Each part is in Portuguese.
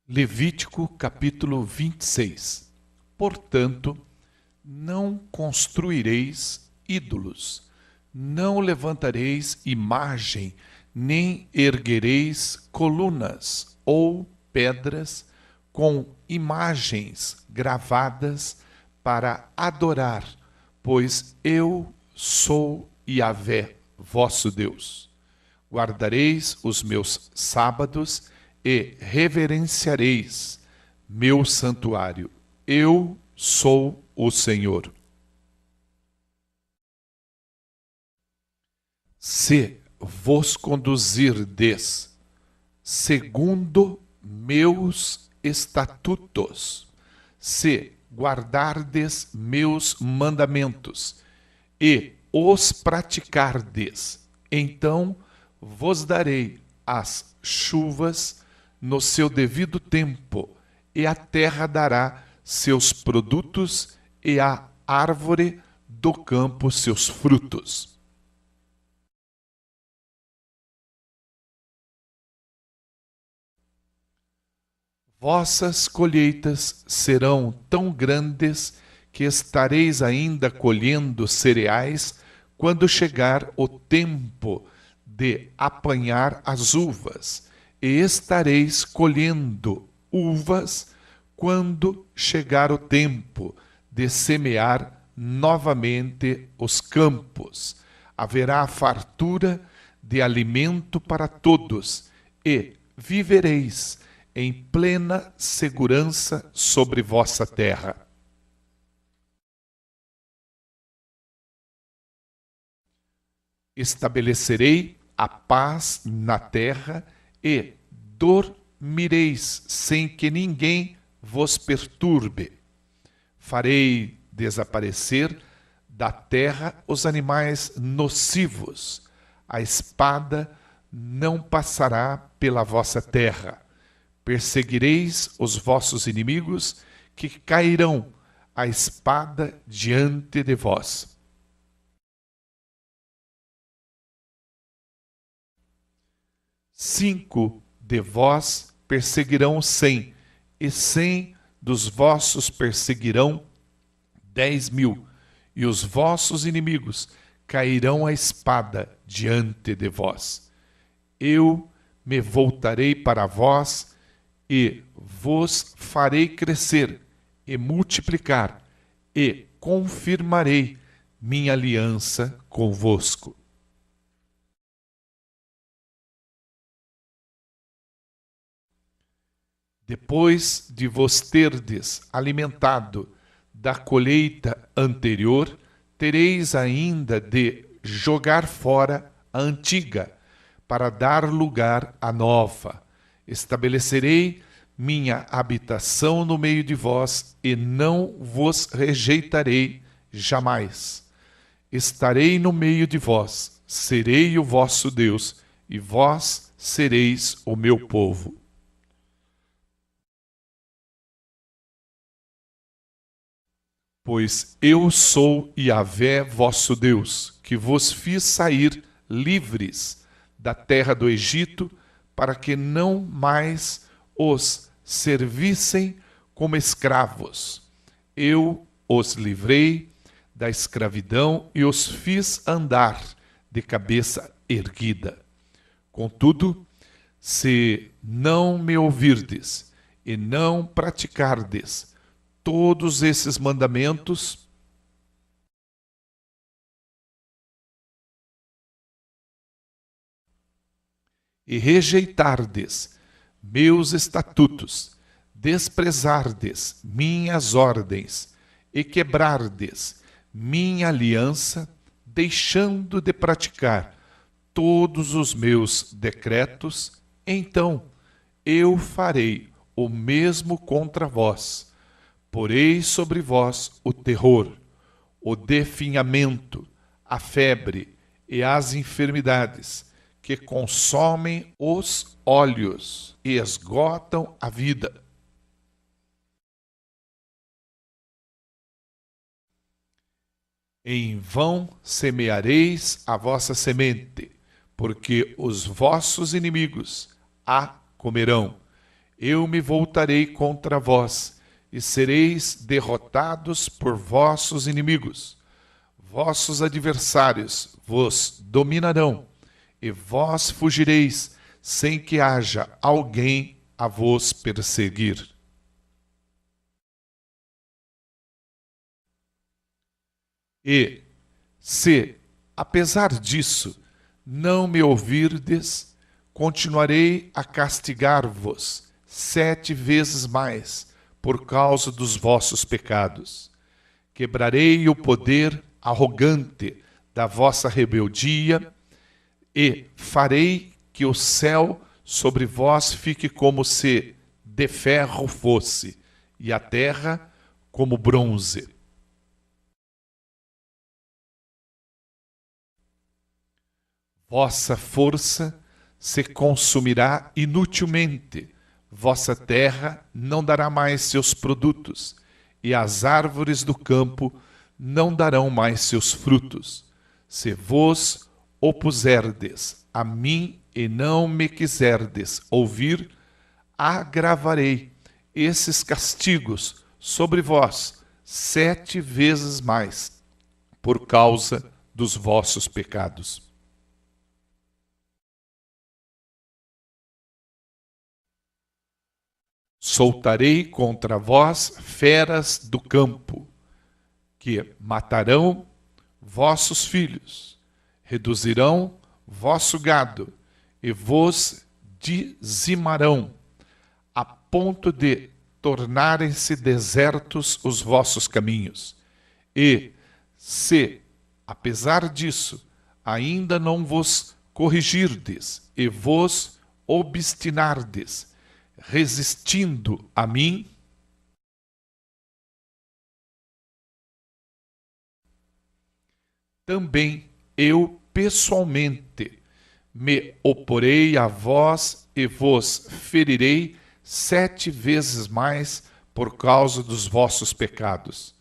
Levítico capítulo 26. Portanto, não construireis ídolos, não levantareis imagem, nem erguereis colunas ou pedras com imagens gravadas para adorar, pois eu sou Yahvé, vosso Deus. Guardareis os meus sábados e reverenciareis meu santuário. Eu sou o Senhor. Se vos conduzirdes segundo meus estatutos, se guardardes meus mandamentos e os praticardes, então vos darei as chuvas no seu devido tempo, e a terra dará seus produtos, e a árvore do campo seus frutos. Vossas colheitas serão tão grandes que estareis ainda colhendo cereais quando chegar o tempo de apanhar as uvas, e estareis colhendo uvas quando chegar o tempo de semear novamente os campos. Haverá fartura de alimento para todos, e vivereis em plena segurança sobre vossa terra. Estabelecerei a paz na terra e dormireis sem que ninguém vos perturbe. Farei desaparecer da terra os animais nocivos. A espada não passará pela vossa terra. Perseguireis os vossos inimigos, que cairão a espada diante de vós. Cinco de vós perseguirão 100, e 100 dos vossos perseguirão 10.000, e os vossos inimigos cairão a espada diante de vós. Eu me voltarei para vós, e vos farei crescer e multiplicar, e confirmarei minha aliança convosco. Depois de vos terdes alimentado da colheita anterior, tereis ainda de jogar fora a antiga, para dar lugar à nova. Estabelecerei minha habitação no meio de vós, e não vos rejeitarei jamais. Estarei no meio de vós, serei o vosso Deus, e vós sereis o meu povo. Pois eu sou Yahvé, vosso Deus, que vos fiz sair livres da terra do Egito, para que não mais os servissem como escravos. Eu os livrei da escravidão e os fiz andar de cabeça erguida. Contudo, se não me ouvirdes e não praticardes todos esses mandamentos, e rejeitardes meus estatutos, desprezardes minhas ordens e quebrardes minha aliança, deixando de praticar todos os meus decretos, então eu farei o mesmo contra vós. Porei sobre vós o terror, o definhamento, a febre e as enfermidades, que consomem os olhos e esgotam a vida. Em vão semeareis a vossa semente, porque os vossos inimigos a comerão. Eu me voltarei contra vós, e sereis derrotados por vossos inimigos. Vossos adversários vos dominarão, e vós fugireis, sem que haja alguém a vos perseguir. E, se, apesar disso, não me ouvirdes, continuarei a castigar-vos 7 vezes mais por causa dos vossos pecados. Quebrarei o poder arrogante da vossa rebeldia e farei que o céu sobre vós fique como se de ferro fosse, e a terra como bronze. Vossa força se consumirá inutilmente, vossa terra não dará mais seus produtos, e as árvores do campo não darão mais seus frutos. Se vos opuserdes a mim e não me quiserdes ouvir, agravarei esses castigos sobre vós 7 vezes mais, por causa dos vossos pecados. Soltarei contra vós feras do campo, que matarão vossos filhos, reduzirão vosso gado e vos dizimarão, a ponto de tornarem-se desertos os vossos caminhos. E, se, apesar disso, ainda não vos corrigirdes e vos obstinardes, resistindo a mim, também eu pessoalmente me oporei a vós e vos ferirei 7 vezes mais por causa dos vossos pecados.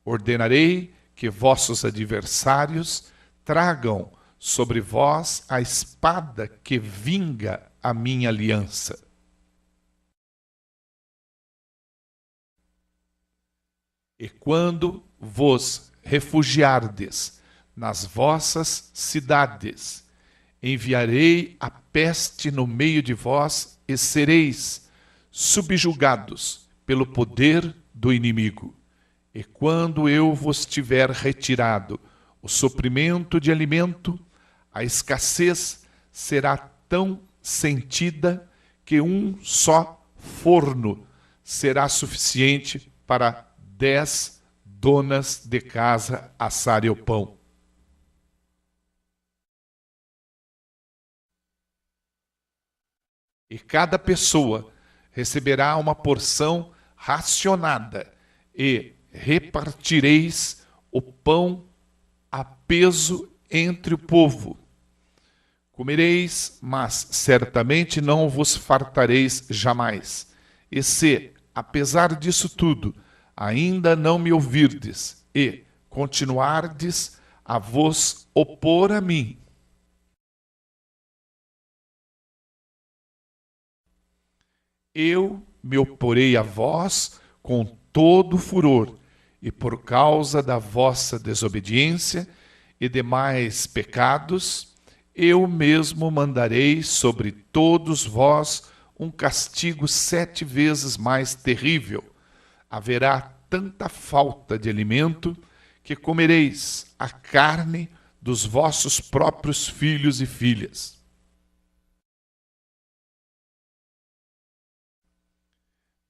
Ordenarei que vossos adversários tragam sobre vós a espada que vinga a minha aliança. E quando vos refugiardes nas vossas cidades, enviarei a peste no meio de vós e sereis subjugados pelo poder do inimigo. E quando eu vos tiver retirado o suprimento de alimento, a escassez será tão sentida que um só forno será suficiente para 10 donas de casa assarem o pão. E cada pessoa receberá uma porção racionada, e repartireis o pão a peso entre o povo. Comereis, mas certamente não vos fartareis jamais. E se, apesar disso tudo, ainda não me ouvirdes e continuardes a vos opor a mim, eu me oporei a vós com todo furor, e por causa da vossa desobediência e demais pecados, eu mesmo mandarei sobre todos vós um castigo 7 vezes mais terrível. Haverá tanta falta de alimento que comereis a carne dos vossos próprios filhos e filhas.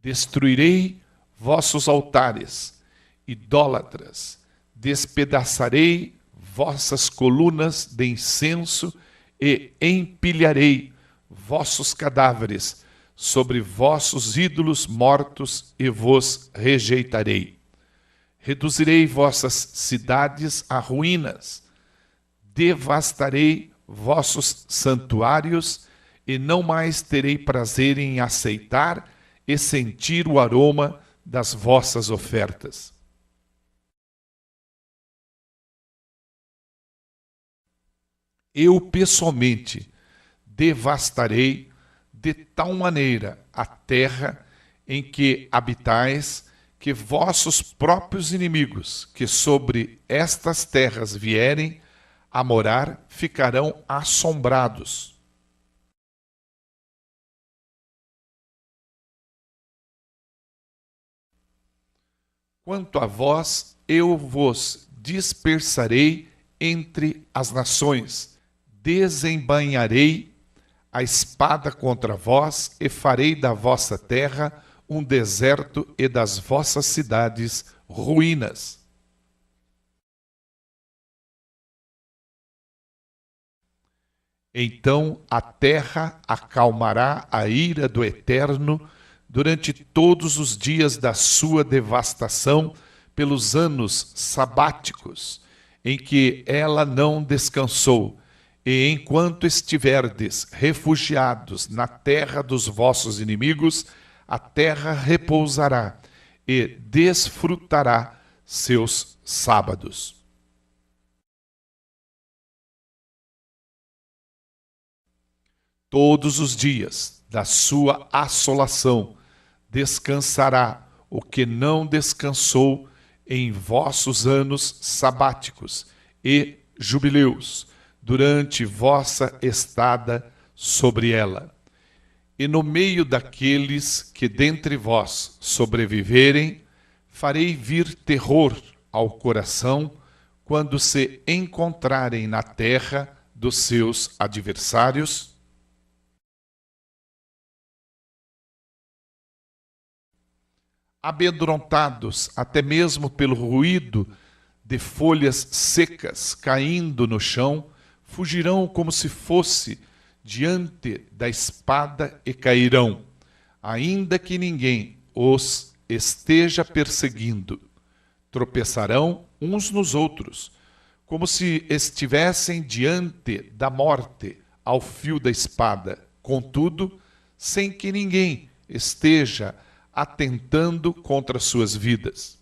Destruirei vossos altares, idólatras, despedaçarei vossas colunas de incenso e empilharei vossos cadáveres sobre vossos ídolos mortos e vos rejeitarei. Reduzirei vossas cidades a ruínas, devastarei vossos santuários e não mais terei prazer em aceitar e sentir o aroma das vossas ofertas. Eu pessoalmente devastarei de tal maneira a terra em que habitais, que vossos próprios inimigos, que sobre estas terras vierem a morar, ficarão assombrados. Quanto a vós, eu vos dispersarei entre as nações, desembainharei a espada contra vós e farei da vossa terra um deserto e das vossas cidades ruínas. Então a terra acalmará a ira do Eterno durante todos os dias da sua devastação pelos anos sabáticos, em que ela não descansou, e enquanto estiverdes refugiados na terra dos vossos inimigos, a terra repousará e desfrutará seus sábados. Todos os dias da sua assolação descansará o que não descansou em vossos anos sabáticos e jubileus, durante vossa estada sobre ela. E no meio daqueles que dentre vós sobreviverem, farei vir terror ao coração quando se encontrarem na terra dos seus adversários. Amedrontados até mesmo pelo ruído de folhas secas caindo no chão, fugirão como se fosse diante da espada e cairão, ainda que ninguém os esteja perseguindo. Tropeçarão uns nos outros, como se estivessem diante da morte ao fio da espada, contudo, sem que ninguém esteja atentando contra suas vidas.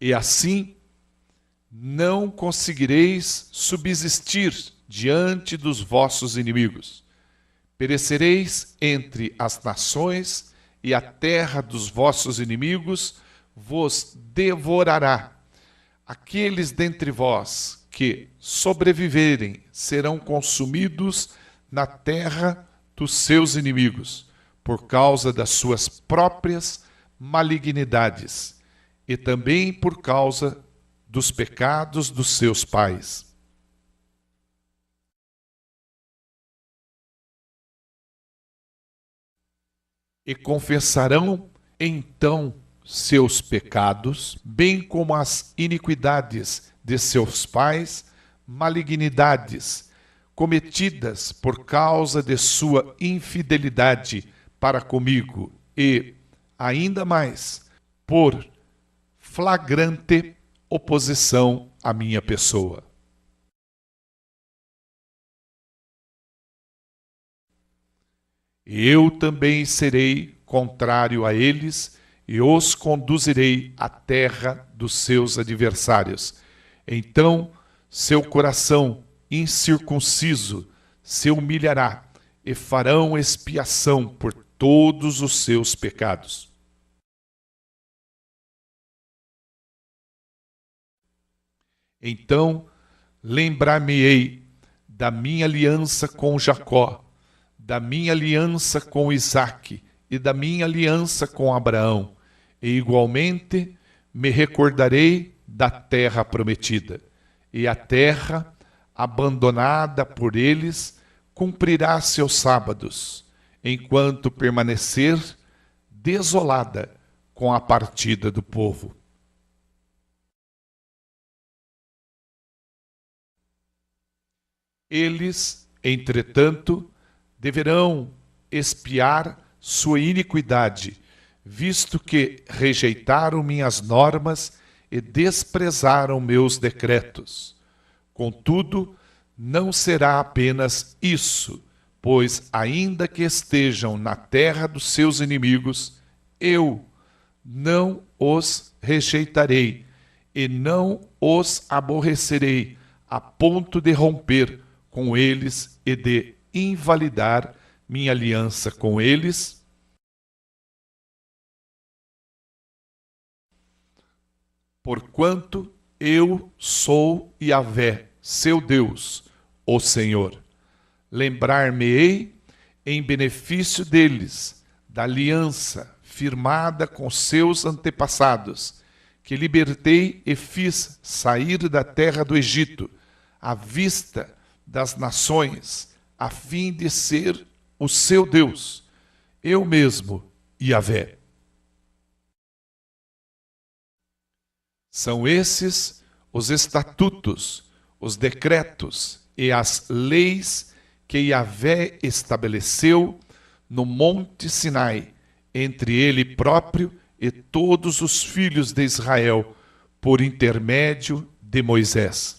E assim não conseguireis subsistir diante dos vossos inimigos. Perecereis entre as nações, e a terra dos vossos inimigos vos devorará. Aqueles dentre vós que sobreviverem serão consumidos na terra dos seus inimigos, por causa das suas próprias malignidades, e também por causa dos pecados dos seus pais. E confessarão então seus pecados, bem como as iniquidades de seus pais, malignidades cometidas por causa de sua infidelidade para comigo, e, ainda mais, por flagrante oposição à minha pessoa. Eu também serei contrário a eles e os conduzirei à terra dos seus adversários. Então seu coração incircunciso se humilhará e farão expiação por todos os seus pecados. Então lembrar-me-ei da minha aliança com Jacó, da minha aliança com Isaque e da minha aliança com Abraão, e igualmente me recordarei da terra prometida. E a terra, abandonada por eles, cumprirá seus sábados, enquanto permanecer desolada com a partida do povo. Eles, entretanto, deverão expiar sua iniquidade, visto que rejeitaram minhas normas e desprezaram meus decretos. Contudo, não será apenas isso, pois ainda que estejam na terra dos seus inimigos, eu não os rejeitarei, e não os aborrecerei, a ponto de romper com eles e de invalidar minha aliança com eles, porquanto eu sou Yahvé, seu Deus, o Senhor. Lembrar-me-ei em benefício deles, da aliança firmada com seus antepassados, que libertei e fiz sair da terra do Egito, à vista das nações, a fim de ser o seu Deus, eu mesmo, Yahvé. São esses os estatutos, os decretos e as leis que Yahvé estabeleceu no Monte Sinai, entre ele próprio e todos os filhos de Israel, por intermédio de Moisés.